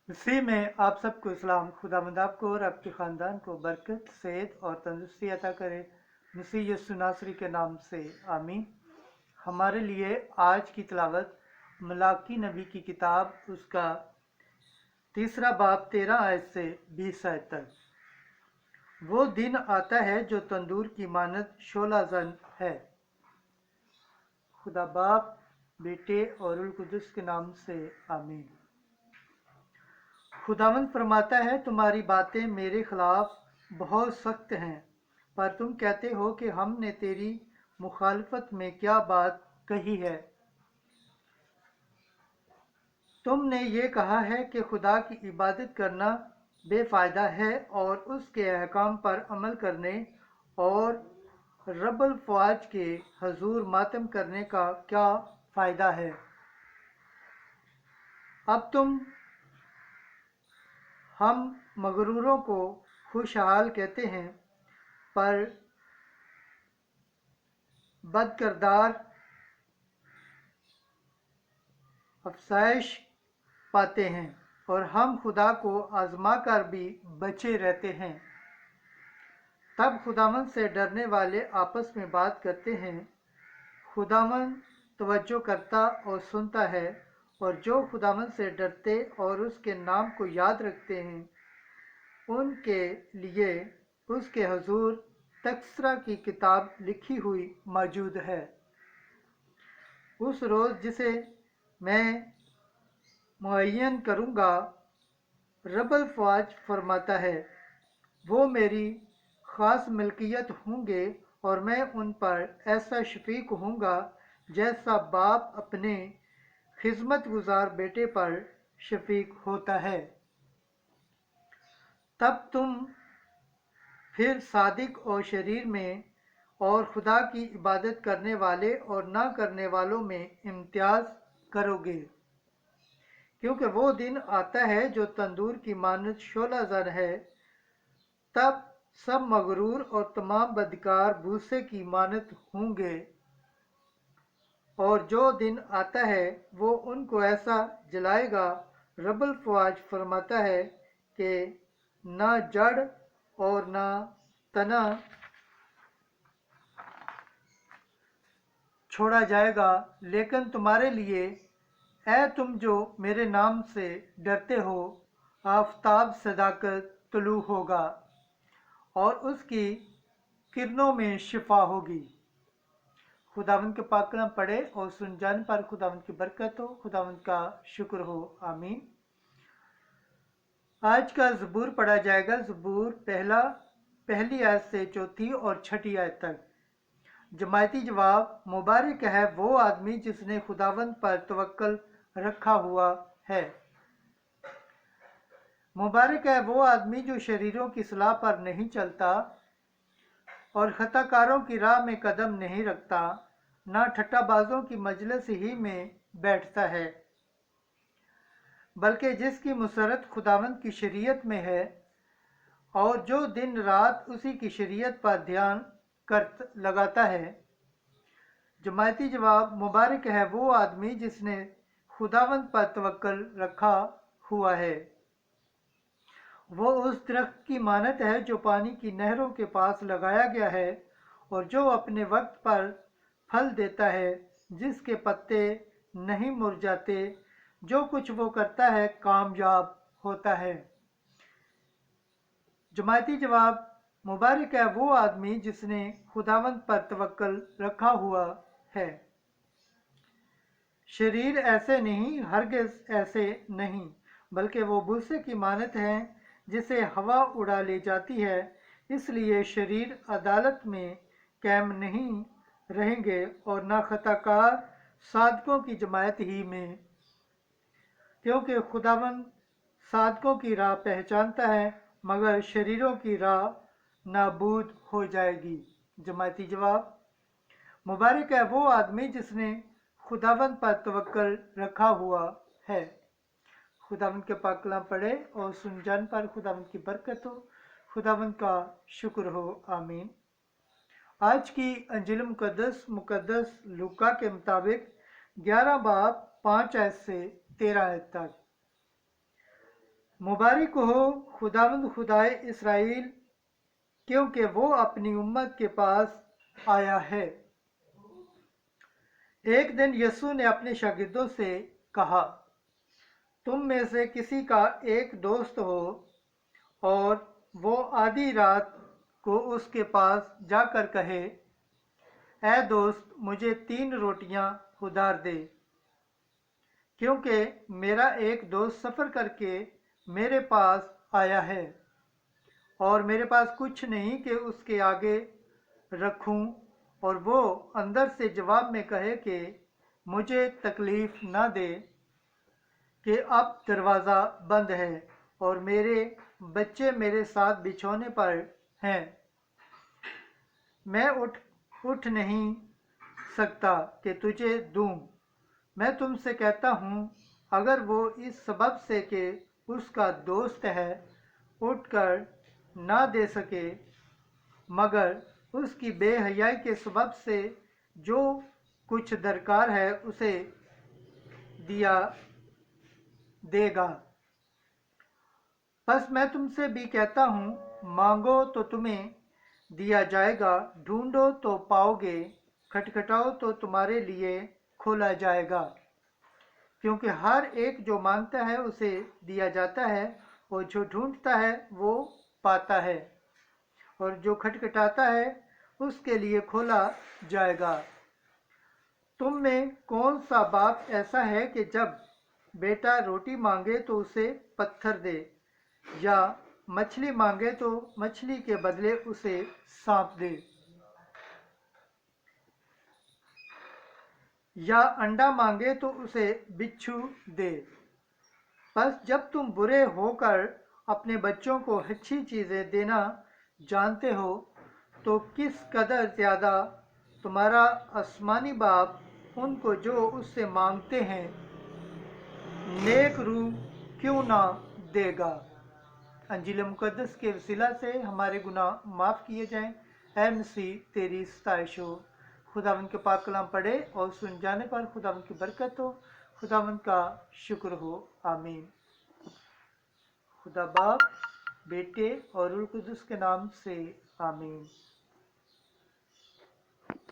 इसी में आप सबको इस्लाम। खुदावंद आपको और आपके ख़ानदान को बरकत, सेहत और तंदुरुस्ती अता करे। मसीह यीशु नासरी के नाम से आमीन। हमारे लिए आज की तिलावत मलाकी नबी की किताब, उसका 3 बाब 13 आयत से 20 आयत तक। वो दिन आता है जो तंदूर की मानद शोला जन है। खुदा बाप, बेटे और रूह कुदस के नाम से आमीन। खुदावंद फरमाता है, तुम्हारी बातें मेरे खिलाफ बहुत सख्त हैं, पर तुम कहते हो कि हमने तेरी मुखालफत में क्या बात कही है। तुमने ये कहा है कि खुदा की इबादत करना बेफ़ायदा है और उसके अहकाम पर अमल करने और रब्बुल फ़वाज के हजूर मातम करने का क्या फ़ायदा है। अब तुम हम मगरूरों को खुशहाल कहते हैं, पर बदकिरदार अफसाइश पाते हैं, और हम खुदा को आजमा कर भी बचे रहते हैं। तब खुदावंद से डरने वाले आपस में बात करते हैं। खुदावंद तवज्जो करता और सुनता है, और जो खुदावंद से डरते और उसके नाम को याद रखते हैं, उनके लिए उसके हजूर तकसरा की किताब लिखी हुई मौजूद है। उस रोज़ जिसे मैं मुअय्यन करूँगा, रब्बुल फ़वाज फरमाता है, वो मेरी ख़ास मिल्कियत होंगे और मैं उन पर ऐसा शफीक होऊंगा जैसा बाप अपने खिदमत गुजार बेटे पर शफीक होता है। तब तुम फिर सादिक और शरीर में और खुदा की इबादत करने वाले और ना करने वालों में इम्तियाज़ करोगे, क्योंकि वो दिन आता है जो तंदूर की मानद शोला जन है। तब सब मगरूर और तमाम बदकार भूसे की मानद होंगे, और जो दिन आता है वो उनको ऐसा जलाएगा। रब्बुल फ़वाज फरमाता है कि ना जड़ और ना तना छोड़ा जाएगा, लेकिन तुम्हारे लिए, ऐ तुम जो मेरे नाम से डरते हो, आफताब सदाकत तुलू होगा और उसकी किरणों में शिफा होगी। खुदावंद के पाक कलाम पढ़े और सुन जाने पर खुदावंद की बरकत हो, खुदावंद का शुक्र हो। आमीन। आज का ज़बूर पढ़ा जाएगा। ज़बूर पहली आयत से चौथी और छठी आयत तक। जमायती जवाब, मुबारक है वो आदमी जिसने खुदावंद पर तवक्कल रखा हुआ है। मुबारक है वो आदमी जो शरीरों की सलाह पर नहीं चलता और खताकारों की राह में कदम नहीं रखता, ना ठट्ठाबाजों की मजलिस ही में बैठता है, बल्कि जिसकी मुसरत खुदावंद की शरीयत में है और जो दिन रात उसी की शरीयत पर ध्यान कर लगाता है। जमायती जवाब, मुबारक है वो आदमी जिसने खुदावंद पर तवक्कल रखा हुआ है। वो उस दरख्त की मानत है जो पानी की नहरों के पास लगाया गया है और जो अपने वक्त पर फल देता है, जिसके पत्ते नहीं मुरझाते। जो कुछ वो करता है कामयाब होता है। जमायती जवाब, मुबारक है वो आदमी जिसने खुदावंद पर तवक्कल रखा हुआ है। शरीर ऐसे नहीं, हरगिज़ ऐसे नहीं, बल्कि वो भूसे की मानत है जिसे हवा उड़ा ले जाती है। इसलिए शरीर अदालत में कायम नहीं रहेंगे और ना खताकार सादकों की जमायत ही में, क्योंकि खुदावंद सादकों की राह पहचानता है, मगर शरीरों की राह नाबूद हो जाएगी। जमायती जवाब, मुबारक है वो आदमी जिसने खुदावंद पर तवक्कल रखा हुआ है। खुदावंद के पाक कलाम पढ़े और सुन जान पर खुदावंद की बरकत हो, खुदावंद का शुक्र हो। आमीन। आज की अंजिल मुकद्दस लूका के मुताबिक 11 बाब 5 आयत से 13 आयत तक। मुबारक हो खुदावंद खुदाए इसराइल, क्योंकि वो अपनी उम्मत के पास आया है। एक दिन यीशु ने अपने शागिर्दों से कहा, तुम में से किसी का एक दोस्त हो और वो आधी रात को उसके पास जाकर कहे, ऐ दोस्त मुझे 3 रोटियां उधार दे, क्योंकि मेरा एक दोस्त सफ़र करके मेरे पास आया है और मेरे पास कुछ नहीं कि उसके आगे रखूं, और वो अंदर से जवाब में कहे कि मुझे तकलीफ ना दे कि अब दरवाज़ा बंद है और मेरे बच्चे मेरे साथ बिछौने पर हैं, मैं उठ नहीं सकता कि तुझे दूं। मैं तुमसे कहता हूँ, अगर वो इस सबब से कि उसका दोस्त है उठकर ना दे सके, मगर उसकी बेहयाई के सबब से जो कुछ दरकार है उसे दिया देगा। बस मैं तुमसे भी कहता हूँ, मांगो तो तुम्हें दिया जाएगा, ढूंढो तो पाओगे, खटखटाओ तो तुम्हारे लिए खोला जाएगा। क्योंकि हर एक जो मांगता है उसे दिया जाता है, और जो ढूंढता है वो पाता है, और जो खटखटाता है उसके लिए खोला जाएगा। तुम में कौन सा बाप ऐसा है कि जब बेटा रोटी मांगे तो उसे पत्थर दे, या मछली मांगे तो मछली के बदले उसे सांप दे, या अंडा मांगे तो उसे बिच्छू दे? बस जब तुम बुरे होकर अपने बच्चों को अच्छी चीज़ें देना जानते हो, तो किस कदर ज़्यादा तुम्हारा आसमानी बाप उनको जो उससे मांगते हैं नेक रूह क्यों ना देगा। अंजील मुकद्दस के वसीला से हमारे गुनाह माफ़ किए जाएं। ऐ मसीह तेरी सताइश हो। खुदावंद के पाक कलाम पढ़े और सुन जाने पर खुदावंद की बरकत हो, खुदावंद का शुक्र हो। आमीन। खुदा बाप, बेटे और रूह कुदस के नाम से आमीन।